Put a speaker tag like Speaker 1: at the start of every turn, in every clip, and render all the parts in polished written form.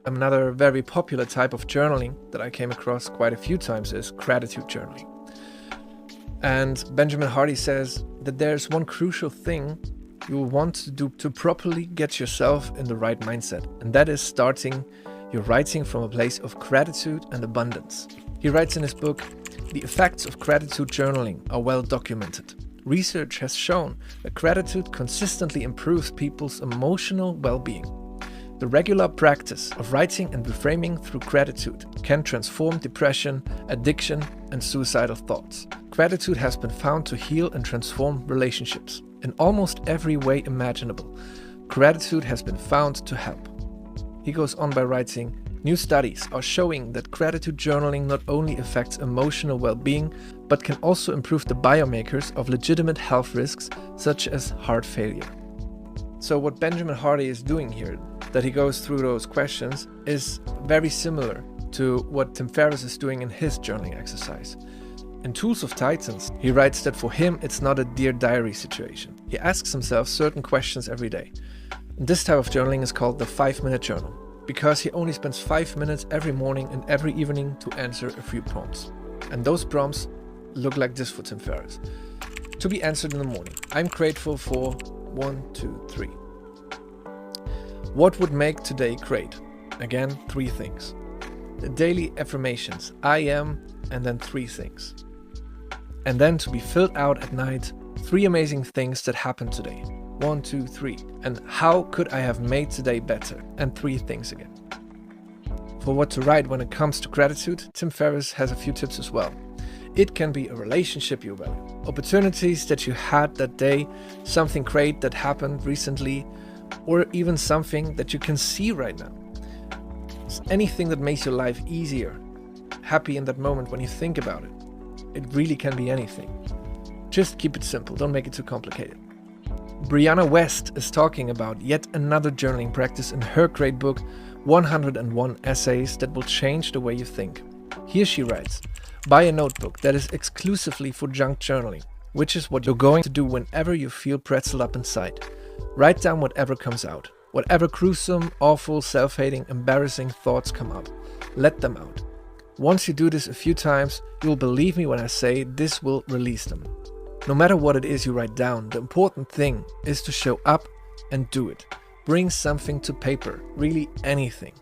Speaker 1: Another very popular type of journaling that I came across quite a few times is gratitude journaling. And Benjamin Hardy says that there's one crucial thing you will want to do to properly get yourself in the right mindset, and that is starting your writing from a place of gratitude and abundance. He writes in his book, "The effects of gratitude journaling are well documented. Research has shown that gratitude consistently improves people's emotional well-being. The regular practice of writing and reframing through gratitude can transform depression, addiction, and suicidal thoughts. Gratitude has been found to heal and transform relationships in almost every way imaginable. Gratitude has been found to help." He goes on by writing, "New studies are showing that gratitude journaling not only affects emotional well-being, but can also improve the biomarkers of legitimate health risks such as heart failure." So what Benjamin Hardy is doing here, that he goes through those questions, is very similar to what Tim Ferriss is doing in his journaling exercise. In Tools of Titans, he writes that for him it's not a Dear Diary situation. He asks himself certain questions every day. And this type of journaling is called the 5-minute journal, because he only spends 5 minutes every morning and every evening to answer a few prompts. And those prompts look like this for Tim Ferriss. To be answered in the morning: I'm grateful for 1, 2, 3. What would make today great? Again, 3 things. The daily affirmations: I am, and then 3 things. And then to be filled out at night: 3 amazing things that happened today. 1, 2, 3. And how could I have made today better? And 3 things again. For what to write when it comes to gratitude, Tim Ferriss has a few tips as well. It can be a relationship you value, opportunities that you had that day, something great that happened recently, or even something that you can see right now. It's anything that makes your life easier, happy in that moment when you think about it. It really can be anything. Just keep it simple, don't make it too complicated. Brianna West is talking about yet another journaling practice in her great book, 101 Essays That Will Change the Way You Think. Here she writes, "Buy a notebook that is exclusively for junk journaling, which is what you're going to do whenever you feel pretzeled up inside. Write down whatever comes out. Whatever gruesome, awful, self-hating, embarrassing thoughts come up. Let them out. Once you do this a few times, you will believe me when I say this will release them. No matter what it is you write down, the important thing is to show up and do it. Bring something to paper, really anything."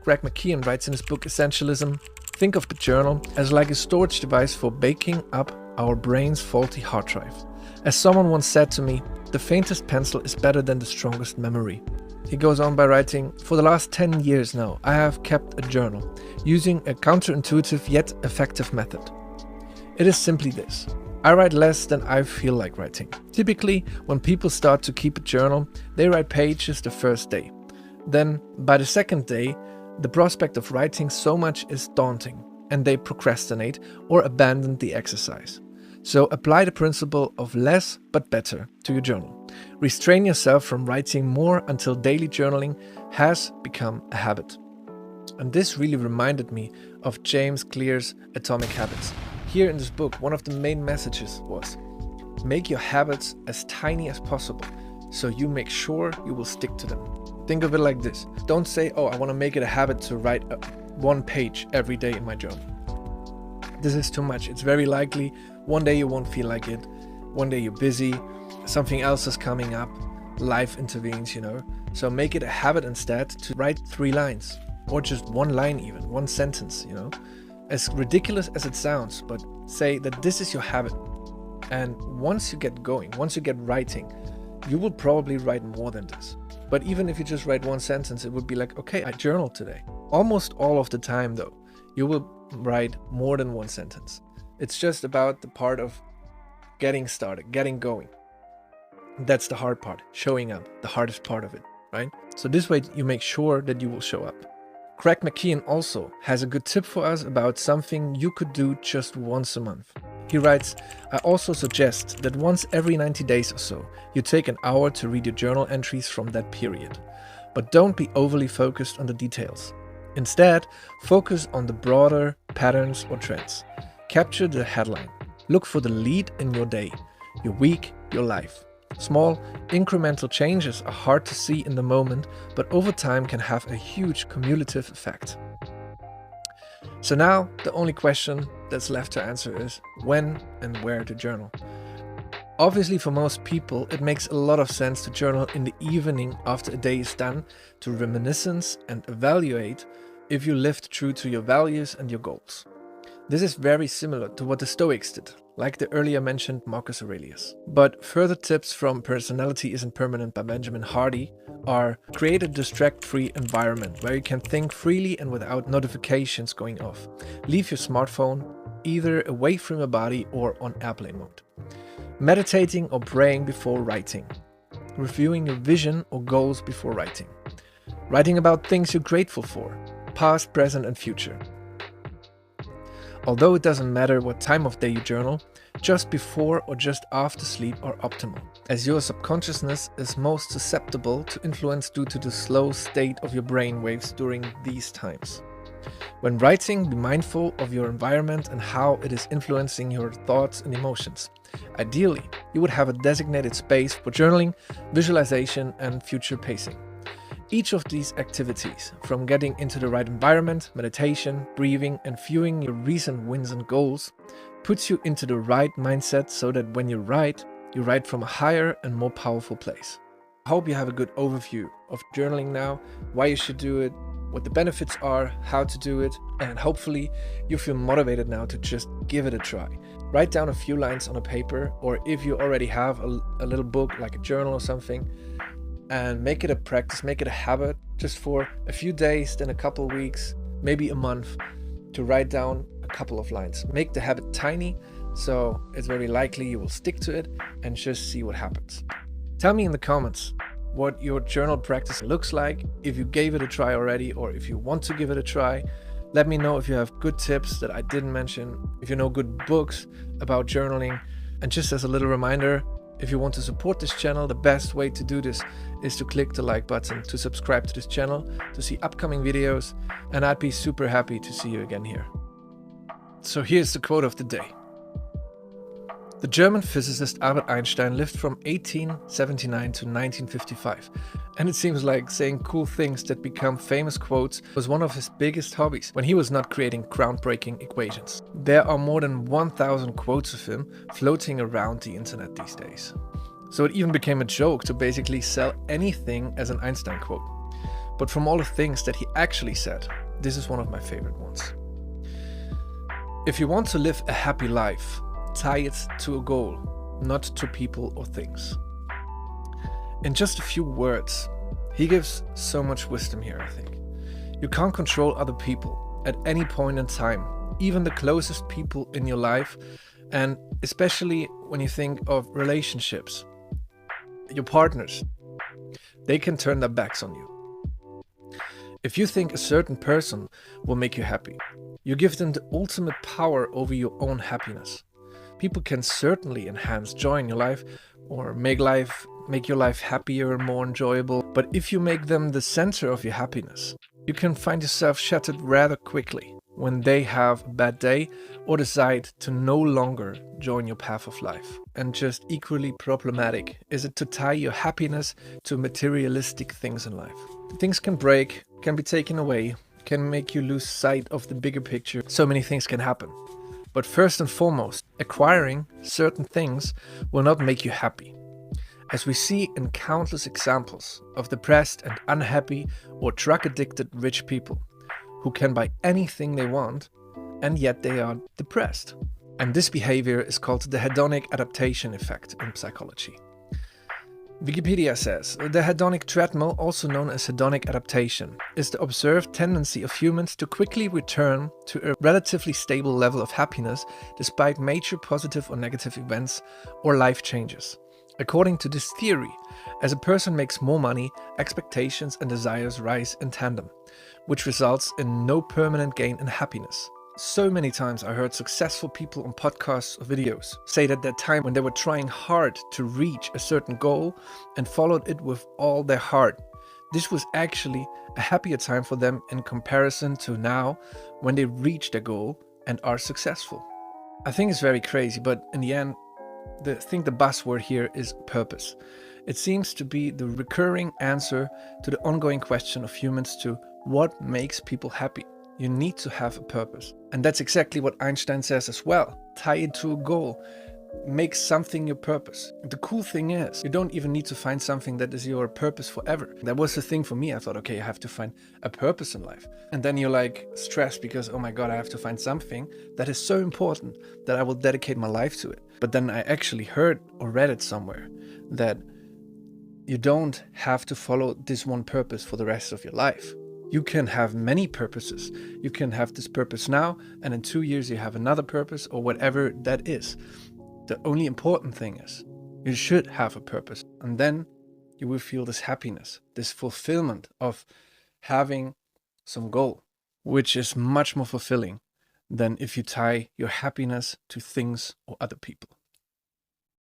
Speaker 1: Greg McKeown writes in his book Essentialism, "Think of the journal as like a storage device for backing up our brain's faulty hard drive. As someone once said to me, the faintest pencil is better than the strongest memory." He goes on by writing, "For the last 10 years now, I have kept a journal, using a counterintuitive yet effective method. It is simply this. I write less than I feel like writing. Typically, when people start to keep a journal, they write pages the first day. Then, by the second day, the prospect of writing so much is daunting, and they procrastinate or abandon the exercise. So apply the principle of less but better to your journal. Restrain yourself from writing more until daily journaling has become a habit." And this really reminded me of James Clear's Atomic Habits. Here in this book, one of the main messages was, make your habits as tiny as possible, so you make sure you will stick to them. Think of it like this. Don't say, "Oh, I want to make it a habit to write 1 page every day in my journal." This is too much. It's very likely one day you won't feel like it. One day you're busy, something else is coming up, life intervenes, So make it a habit instead to write 3 lines, or just 1 line even, 1 sentence, As ridiculous as it sounds, but say that this is your habit. And once you get going, once you get writing, you will probably write more than this. But even if you just write 1 sentence, it would be like, okay, I journaled today. Almost all of the time though, you will write more than 1 sentence. It's just about the part of getting started, getting going. That's the hard part, showing up, the hardest part of it, right? So this way you make sure that you will show up. Craig McKeown also has a good tip for us about something you could do just once a month. He writes, "I also suggest that once every 90 days or so, you take an hour to read your journal entries from that period. But don't be overly focused on the details. Instead, focus on the broader patterns or trends. Capture the headline. Look for the lead in your day, your week, your life. Small, incremental changes are hard to see in the moment, but over time can have a huge cumulative effect. So now, the only question that's left to answer is when and where to journal. Obviously, for most people, it makes a lot of sense to journal in the evening after a day is done to reminiscence and evaluate if you lived true to your values and your goals. This is very similar to what the Stoics did, like the earlier mentioned Marcus Aurelius. But further tips from Personality Isn't Permanent by Benjamin Hardy are: create a distract-free environment where you can think freely and without notifications going off. Leave your smartphone either away from your body or on airplane mode. Meditating or praying before writing. Reviewing your vision or goals before writing. Writing about things you're grateful for, past, present and future. Although it doesn't matter what time of day you journal, just before or just after sleep are optimal, as your subconsciousness is most susceptible to influence due to the slow state of your brain waves during these times. When writing, be mindful of your environment and how it is influencing your thoughts and emotions. Ideally, you would have a designated space for journaling, visualization and future pacing. Each of these activities, from getting into the right environment, meditation, breathing and viewing your recent wins and goals, puts you into the right mindset so that when you write from a higher and more powerful place. I hope you have a good overview of journaling now, why you should do it, what the benefits are, how to do it, and hopefully you feel motivated now to just give it a try. Write down a few lines on a paper, or if you already have a little book like a journal or something, and make it a practice, make it a habit, just for a few days, then a couple weeks, maybe a month, to write down a couple of lines. Make the habit tiny, so it's very likely you will stick to it, and just see what happens. Tell me in the comments what your journal practice looks like, if you gave it a try already, or if you want to give it a try. Let me know if you have good tips that I didn't mention, if you know good books about journaling. And just as a little reminder, if you want to support this channel, the best way to do this is to click the like button, to subscribe to this channel, to see upcoming videos, and I'd be super happy to see you again here. So here's the quote of the day. The German physicist Albert Einstein lived from 1879 to 1955, and it seems like saying cool things that become famous quotes was one of his biggest hobbies when he was not creating groundbreaking equations. There are more than 1,000 quotes of him floating around the internet these days. So it even became a joke to basically sell anything as an Einstein quote. But from all the things that he actually said, this is one of my favorite ones. If you want to live a happy life, tie it to a goal, not to people or things. In just a few words, he gives so much wisdom here, I think. You can't control other people at any point in time, even the closest people in your life, and especially when you think of relationships. Your partners, they can turn their backs on you. If you think a certain person will make you happy, you give them the ultimate power over your own happiness. People can certainly enhance joy in your life or make your life happier and more enjoyable, but if you make them the center of your happiness, you can find yourself shattered rather quickly when they have a bad day or decide to no longer join your path of life. And just equally problematic is it to tie your happiness to materialistic things in life. Things can break, can be taken away, can make you lose sight of the bigger picture. So many things can happen. But first and foremost, acquiring certain things will not make you happy. As we see in countless examples of depressed and unhappy or drug-addicted rich people who can buy anything they want, and yet they are depressed. And this behavior is called the hedonic adaptation effect in psychology. Wikipedia says, the hedonic treadmill, also known as hedonic adaptation, is the observed tendency of humans to quickly return to a relatively stable level of happiness despite major positive or negative events or life changes. According to this theory, as a person makes more money, expectations and desires rise in tandem, which results in no permanent gain in happiness. So many times I heard successful people on podcasts or videos say that time when they were trying hard to reach a certain goal and followed it with all their heart, this was actually a happier time for them in comparison to now when they reach their goal and are successful. I think it's very crazy, but in the end, the buzzword here is purpose. It seems to be the recurring answer to the ongoing question of humans to what makes people happy. You need to have a purpose. And that's exactly what Einstein says as well. Tie it to a goal. Make something your purpose. The cool thing is, you don't even need to find something that is your purpose forever. That was the thing for me. I thought, okay, I have to find a purpose in life. And then you're like stressed because, oh my God, I have to find something that is so important that I will dedicate my life to it. But then I actually heard or read it somewhere that you don't have to follow this one purpose for the rest of your life. You can have many purposes. You can have this purpose now, and in 2 years you have another purpose or whatever that is. The only important thing is you should have a purpose, and then you will feel this happiness, this fulfillment of having some goal, which is much more fulfilling than if you tie your happiness to things or other people.